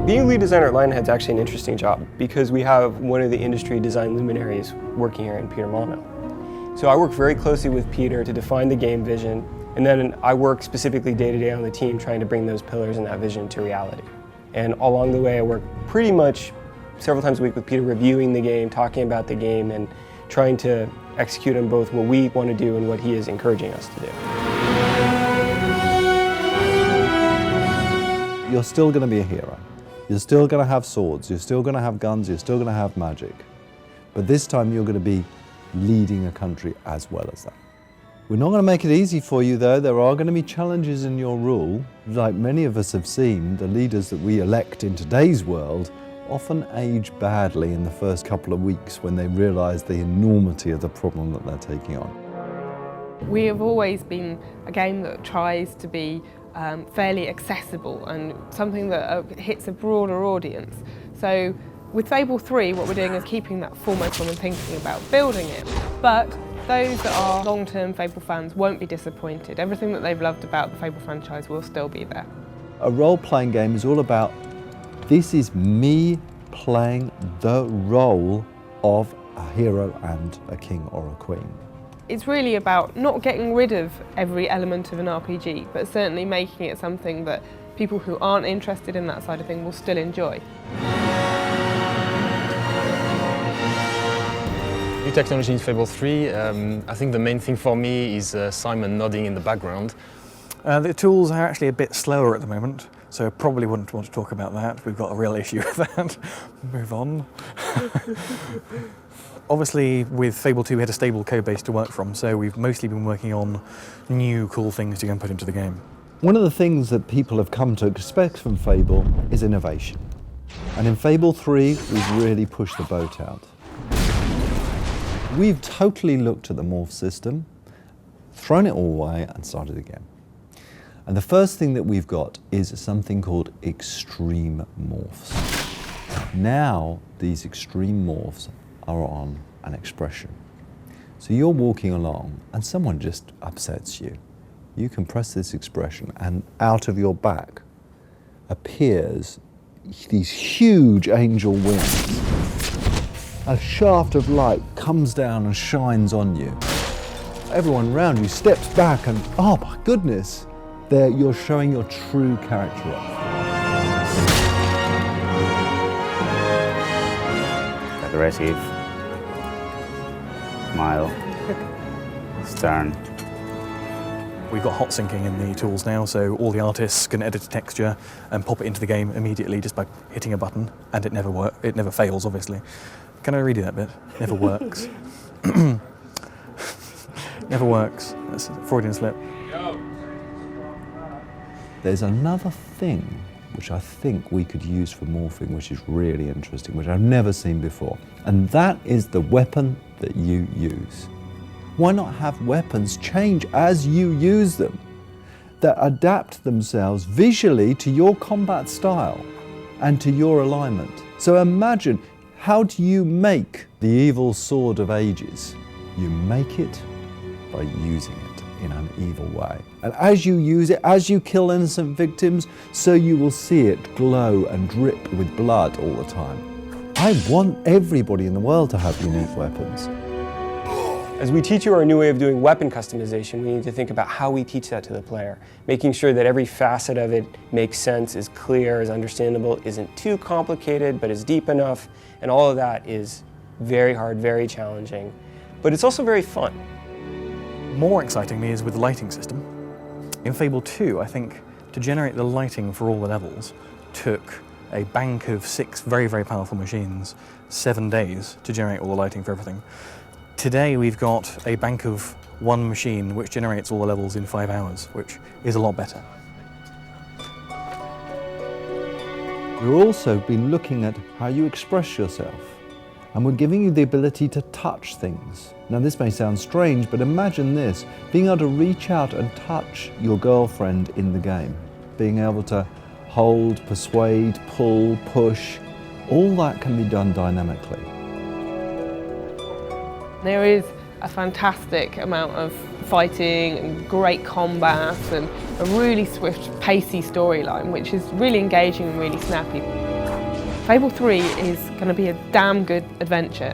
Being lead designer at Lionhead is actually an interesting job because we have one of the industry design luminaries working here in Peter Molyneux. So I work very closely with Peter to define the game vision, and then I work specifically day to day on the team trying to bring those pillars and that vision to reality. And along the way I work pretty much several times a week with Peter reviewing the game, talking about the game, and trying to execute on both what we want to do and what he is encouraging us to do. You're still going to be a hero. You're still going to have swords, you're still going to have guns, you're still going to have magic. But this time you're going to be leading a country as well as that. We're not going to make it easy for you though. There are going to be challenges in your rule. Like many of us have seen, the leaders that we elect in today's world often age badly in the first couple of weeks when they realise the enormity of the problem that they're taking on. We have always been a game that tries to be fairly accessible and something that hits a broader audience. So with Fable 3, what we're doing is keeping that foremost when we're thinking about building it. But those that are long-term Fable fans won't be disappointed. Everything that they've loved about the Fable franchise will still be there. A role-playing game is all about, this is me playing the role of a hero and a king or a queen. It's really about not getting rid of every element of an RPG, but certainly making it something that people who aren't interested in that side of things will still enjoy. New technology in Fable 3, I think the main thing for me is Simon nodding in the background. The tools are actually a bit slower at the moment, so I probably wouldn't want to talk about that. We've got a real issue with that. Move on. Obviously, with Fable 2, we had a stable code base to work from, so we've mostly been working on new cool things to go and put into the game. One of the things that people have come to expect from Fable is innovation. And in Fable 3, we've really pushed the boat out. We've totally looked at the morph system, thrown it all away and started again. And the first thing that we've got is something called extreme morphs. Now, these extreme morphs are on an expression. So you're walking along and someone just upsets you. You can press this expression and out of your back appears these huge angel wings. A shaft of light comes down and shines on you. Everyone around you steps back and, oh my goodness, there you're showing your true character off. Aggressive, mild, stern. We've got hot syncing in the tools now, so all the artists can edit a texture and pop it into the game immediately just by hitting a button, and it never fails, obviously. Can I redo that bit? Never works. Never works. That's a Freudian slip. There's another thing which I think we could use for morphing, which is really interesting, which I've never seen before, and that is the weapon that you use. Why not have weapons change as you use them, that adapt themselves visually to your combat style and to your alignment? So imagine, how do you make the evil sword of ages? You make it by using it in an evil way. And as you use it, as you kill innocent victims, so you will see it glow and drip with blood all the time. I want everybody in the world to have unique weapons. As we teach you our new way of doing weapon customization, we need to think about how we teach that to the player, making sure that every facet of it makes sense, is clear, is understandable, isn't too complicated, but is deep enough, and all of that is very hard, very challenging, but it's also very fun. More excitingly is with the lighting system. In Fable 2, I think, to generate the lighting for all the levels took a bank of 6 very, very powerful machines, 7 days to generate all the lighting for everything. Today we've got a bank of 1 machine which generates all the levels in 5 hours, which is a lot better. We've also been looking at how you express yourself, and we're giving you the ability to touch things. Now this may sound strange, but imagine this, being able to reach out and touch your girlfriend in the game, being able to hold, persuade, pull, push, all that can be done dynamically. There is a fantastic amount of fighting and great combat and a really swift, pacey storyline, which is really engaging and really snappy. Fable 3 is going to be a damn good adventure.